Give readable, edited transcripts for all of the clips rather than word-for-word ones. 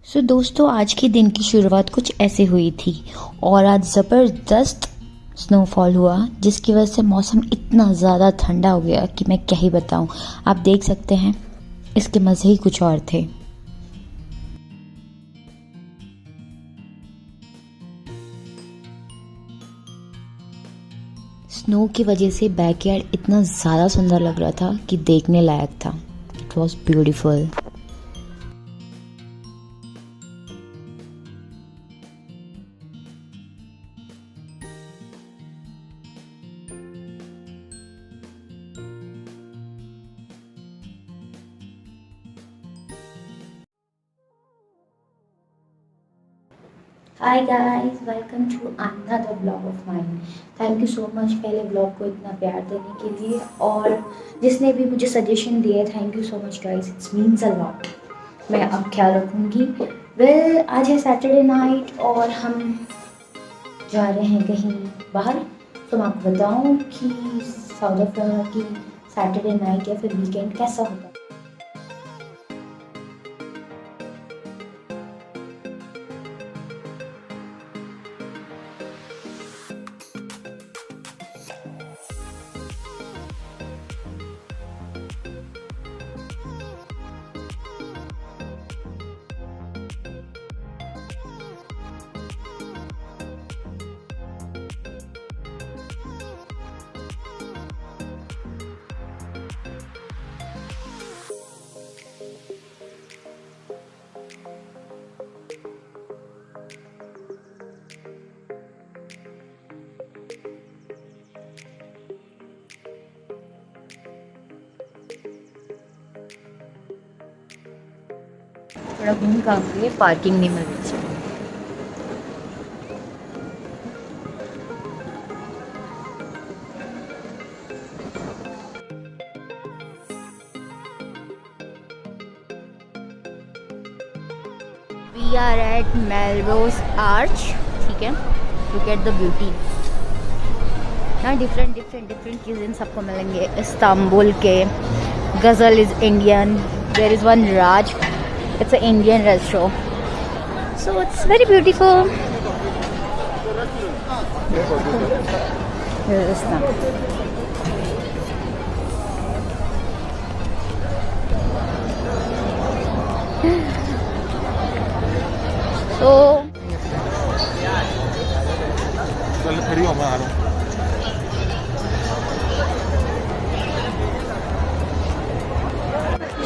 दोस्तों, आज के दिन की शुरुआत कुछ ऐसे हुई थी और आज ज़बरदस्त स्नोफॉल हुआ, जिसकी वजह से मौसम इतना ज़्यादा ठंडा हो गया कि मैं क्या ही बताऊं। आप देख सकते हैं, इसके मज़े ही कुछ और थे। स्नो की वजह से बैकयार्ड इतना ज़्यादा सुंदर लग रहा था कि देखने लायक था। It was beautiful. Hi guys, welcome to another blog of mine. Thank you so much पहले ब्लॉग को इतना प्यार देने के लिए, और जिसने भी मुझे सजेशन दिए, thank you so much guys, it's means a lot. मैं अब ख्याल रखूँगी। आज है सैटरडे नाइट और हम जा रहे हैं कहीं बाहर। तो मैं आपको बताऊँ कि साउथ अफ्रीका की सैटरडे नाइट या फिर वीकेंड कैसा होगा। थोड़ा घूम घाम के पार्किंग नहीं मिल रही। We are at Melrose Arch, ठीक है। Look at the beauty। यहाँ डिफरेंट क्यूजिन सबको मिलेंगे। इस्तांबुल के गज़ल is Indian, there is one राज, it's an Indian restaurant, so it's very beautiful. Here is now.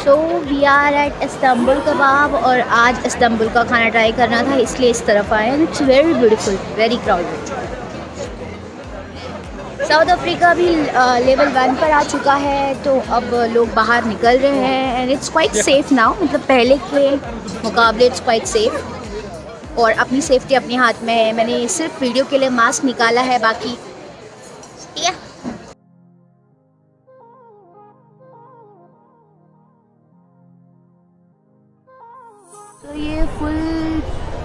So we are at Istanbul kebab, और आज इस्तांबुल का खाना ट्राई करना था, इसलिए इस तरफ आए हैं। It's very beautiful, very crowded. South Africa भी लेवल 1 पर आ चुका है, तो अब लोग बाहर निकल रहे हैं and it's quite safe now. मतलब पहले के मुकाबले इट्स क्वाइट सेफ, और अपनी सेफ्टी अपने हाथ में है। मैंने सिर्फ वीडियो के लिए मास्क निकाला है, बाकी ठीक है। तो ये फुल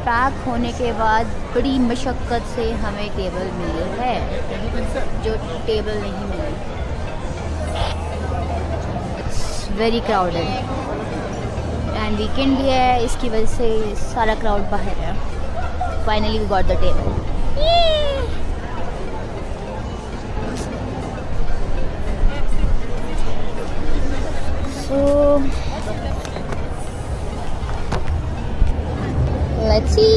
पैक होने के बाद बड़ी मशक्क़त से हमें टेबल मिली है, जो टेबल नहीं मिली। It's very crowded and weekend भी है, इसकी वजह से सारा क्राउड बाहर है। Finally we got the table. So let's see.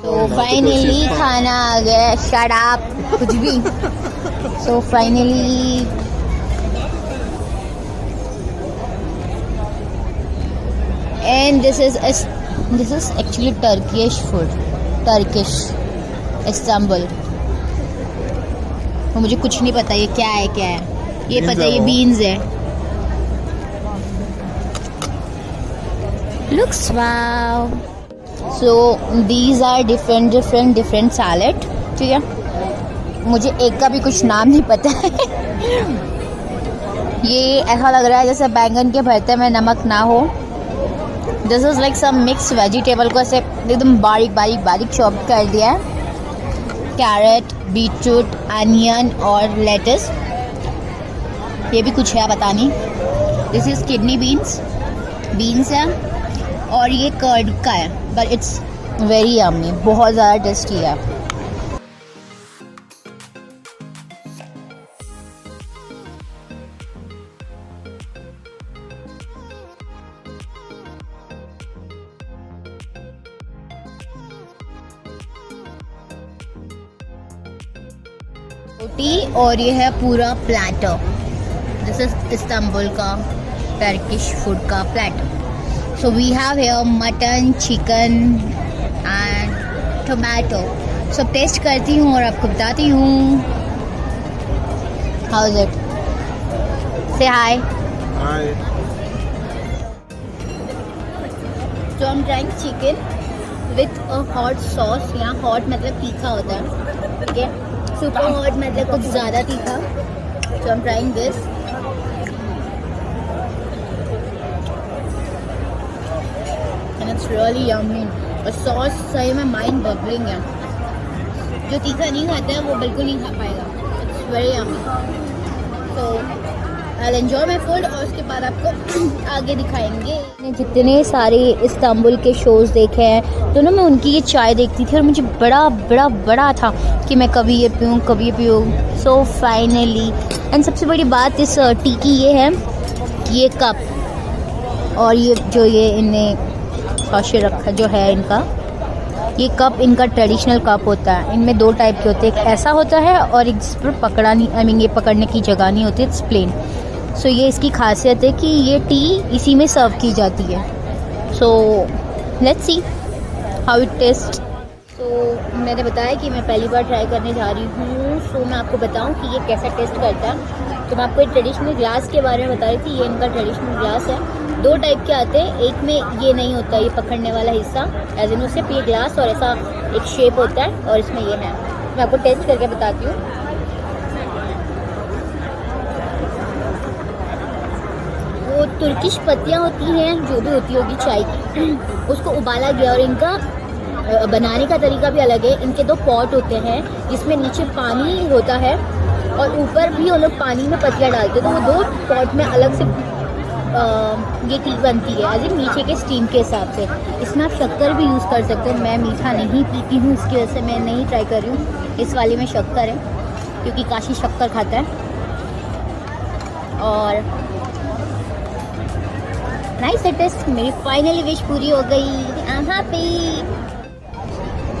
तो फाइनली खाना आ गया। शट अप, कुछ भी। So finally and this is actually Turkish food, Turkish Istanbul. तो मुझे कुछ नहीं पता ये क्या है। ये पता है ये बीन्स है। Looks wow. So these are different salad, ठीक है। मुझे एक का भी कुछ नाम नहीं पता है। ये ऐसा लग रहा है जैसे बैंगन के भरते में नमक ना हो। This is like some mix vegetable को ऐसे एकदम बारीक चॉप कर दिया है। कैरेट, बीटरूट, अनियन और लेटस। ये भी कुछ है पता नहीं। दिस इज़ किडनी बीन्स है और ये कर्ड का है, बट इट्स वेरी यम्मी, बहुत ज़्यादा टेस्टी है। रोटी और ये है पूरा प्लेटर। दिस इज इस्तांबुल का टर्किश फूड का platter. So we have here mutton, chicken and tomato. सब टेस्ट करती हूँ और आपको बताती हूँ। How is it? Say hi. Hi. So I'm trying chicken with a hot sauce. यहाँ hot मतलब तीखा होता है, ठीक है? Super hot मतलब कुछ ज़्यादा तीखा। So I'm trying this. And it's really yummy. और sauce सही में mind bubbling है। जो तीखा नहीं खाता है वो बिल्कुल नहीं खा पाएगा। It's very yummy. So I'll enjoy my food और उसके बाद आपको आगे दिखाएंगे। मैंने जितने सारे इस्तांबुल के शोज़ देखे हैं तो ना मैं उनकी ये चाय देखती थी और मुझे बड़ा था कि मैं कभी ये पीऊँ कभी ये पीऊँ। सो फाइनली एंड सबसे बड़ी बात इस टी की ये है कि ये कप और ये जो ये इनने खाशे रखा जो है इनका, ये कप इनका ट्रेडिशनल कप होता है। इनमें दो टाइप के होते हैं, एक ऐसा होता है और एक जिस पर पकड़ा नहीं, आई मीन ये पकड़ने की जगह नहीं होती, इट्स प्लेन। सो ये इसकी खासियत है कि ये टी इसी में सर्व की जाती है। So let's see how it taste. तो मैंने बताया कि मैं पहली बार ट्राई करने जा रही हूँ, सो मैं आपको बताऊँ कि ये कैसा टेस्ट करता है। तो मैं आपको एक ट्रेडिशनल ग्लास के बारे में बता रही थी। ये इनका ट्रेडिशनल ग्लास है। दो टाइप के आते हैं, एक में ये नहीं होता ये पकड़ने वाला हिस्सा, एज इन उससे ये ग्लास और ऐसा एक शेप होता है और इसमें ये है। मैं आपको टेस्ट करके बताती हूँ। वो तुर्किश पत्तियाँ होती हैं जो भी होती होगी चाय की, उसको उबाला गया और इनका बनाने का तरीका भी अलग है। इनके दो पॉट होते हैं जिसमें नीचे पानी होता है और ऊपर भी वो लोग पानी में पत्तियाँ डालते हैं। तो वो दो पॉट में अलग से ये टी बनती है एज इन नीचे के स्टीम के हिसाब से। इसमें आप शक्कर भी यूज़ कर सकते हैं। मैं मीठा नहीं पीती हूँ, इसकी वजह से मैं नहीं ट्राई कर रही हूँ। इस वाले में शक्कर है क्योंकि काशी शक्कर खाता है। और नाइस टेस्ट, मेरी फाइनली विश पूरी हो गई। I am happy.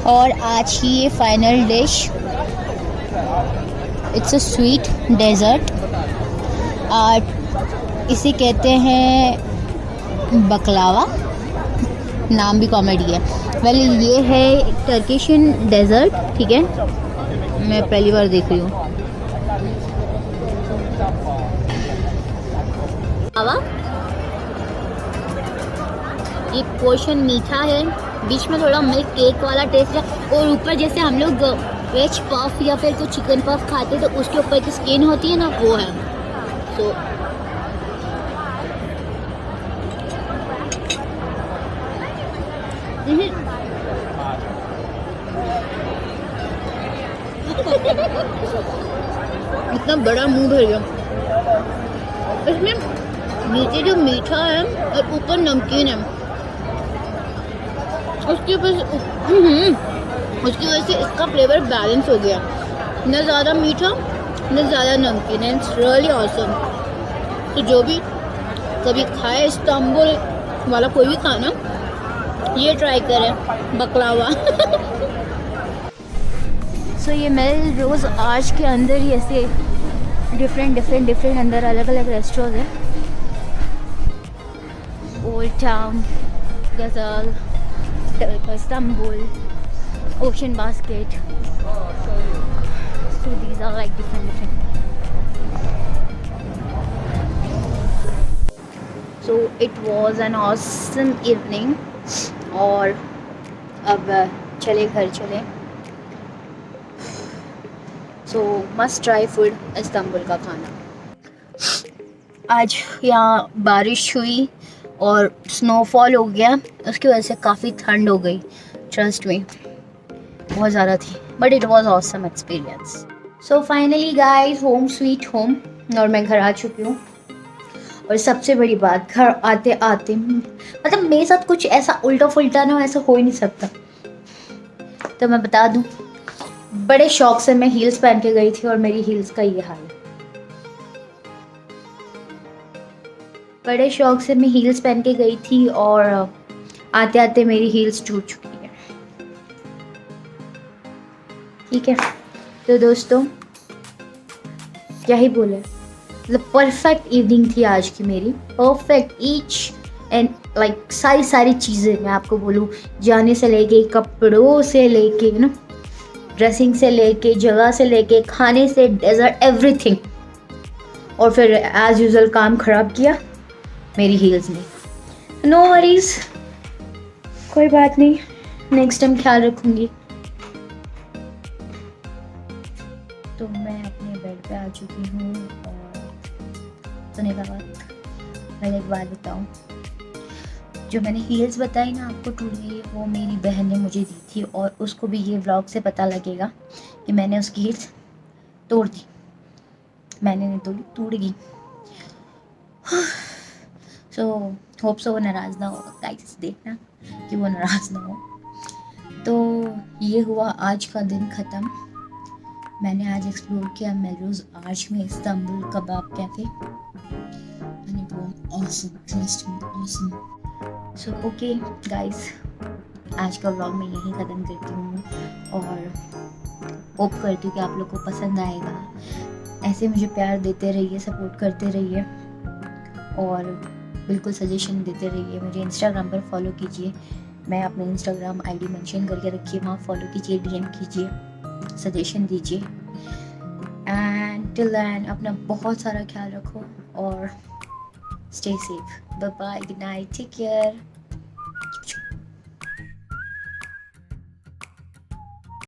और आज की ये final dish, it's a sweet dessert. इसे कहते हैं बकलावा, नाम भी कॉमेडी है। वेल ये है टर्किशन डेजर्ट, ठीक है? मैं पहली बार देख रही हूँ। ये पोर्शन मीठा है, बीच में थोड़ा मिल्क केक वाला टेस्ट है और ऊपर जैसे हम लोग वेज पफ या फिर कुछ चिकन पफ खाते तो उसके ऊपर की स्किन होती है ना, वो है। सो इतना बड़ा मुंह भर गया। इसमें नीचे जो मीठा है और ऊपर नमकीन है, उसकी वजह से इसका फ्लेवर बैलेंस हो गया। न ज़्यादा मीठा न ज़्यादा नमकीन है। It's really awesome. तो जो भी कभी खाए इस्तांबुल वाला कोई भी खाना, ये ट्राई करें बकलावा। सो ये मेल रोज़ आज के अंदर ही ऐसे डिफरेंट अंदर अलग अलग रेस्टोरेंट है। Old town, ghazal, Istanbul, Ocean Basket. So these are like different. So it was an awesome evening. और अब चले घर चले। So must try food Istanbul का खाना। आज यहाँ बारिश हुई और स्नोफॉल हो गया, उसकी वजह से काफ़ी ठंड हो गई। ट्रस्ट में बहुत ज़्यादा थी, but it was awesome experience. So finally guys, home sweet home. और मैं घर आ चुकी हूँ। और सबसे बड़ी बात, घर आते आते मतलब मेरे साथ कुछ ऐसा उल्टा फुल्टा ना ऐसा हो ही नहीं सकता। तो मैं बता दूँ, बड़े शौक से मैं हील्स पहन के गई थी और मेरी हील्स का ये हाल है। बड़े शौक से मैं हील्स पहन के गई थी और आते आते मेरी हील्स टूट चुकी है। ठीक है, तो दोस्तों क्या ही बोले, मतलब परफेक्ट इवनिंग थी आज की मेरी। परफेक्ट ईच एंड लाइक सारी चीज़ें मैं आपको बोलूँ, जाने से लेके कपड़ों से लेके यू नो ड्रेसिंग से लेके जगह से लेके खाने से डेजर्ट एवरीथिंग। और फिर एज यूजुअल काम ख़राब किया मेरी हील्स ने। नो वरीज, कोई बात नहीं, नेक्स्ट टाइम ख्याल रखूँगी। तो मैं अपने बेड पे आ चुकी हूँ और सोने का वक्त। पहले एक बात बताऊँ, जो मैंने हील्स बताई ना आपको टूटी, वो मेरी बहन ने मुझे दी थी और उसको भी ये व्लॉग से पता लगेगा कि मैंने उसकी हील्स तोड़ दी। मैंने नहीं तोड़ी, टूट गई। सो होप सो वो नाराज़ ना हो गाइस, देखना कि वो नाराज़ ना हो। तो ये हुआ आज का दिन ख़त्म। मैंने आज एक्सप्लोर किया मेलरोज आर्च में Istanbul kebab cafe and it was awesome, trust me, awesome. So okay guys, आज का व्लॉग मैं यहीं ख़त्म करती हूँ और होप करती हूँ कि आप लोग को पसंद आएगा। ऐसे मुझे प्यार देते रहिए, सपोर्ट करते रहिए और बिल्कुल सजेशन देते रहिए। मुझे इंस्टाग्राम पर फॉलो कीजिए, मैं अपने इंस्टाग्राम आईडी मेंशन करके रखिए, वहाँ फॉलो कीजिए, डीएम कीजिए, सजेशन दीजिए। एंड टिल देन अपना बहुत सारा ख्याल रखो और stay safe. Bye bye, good night, take care.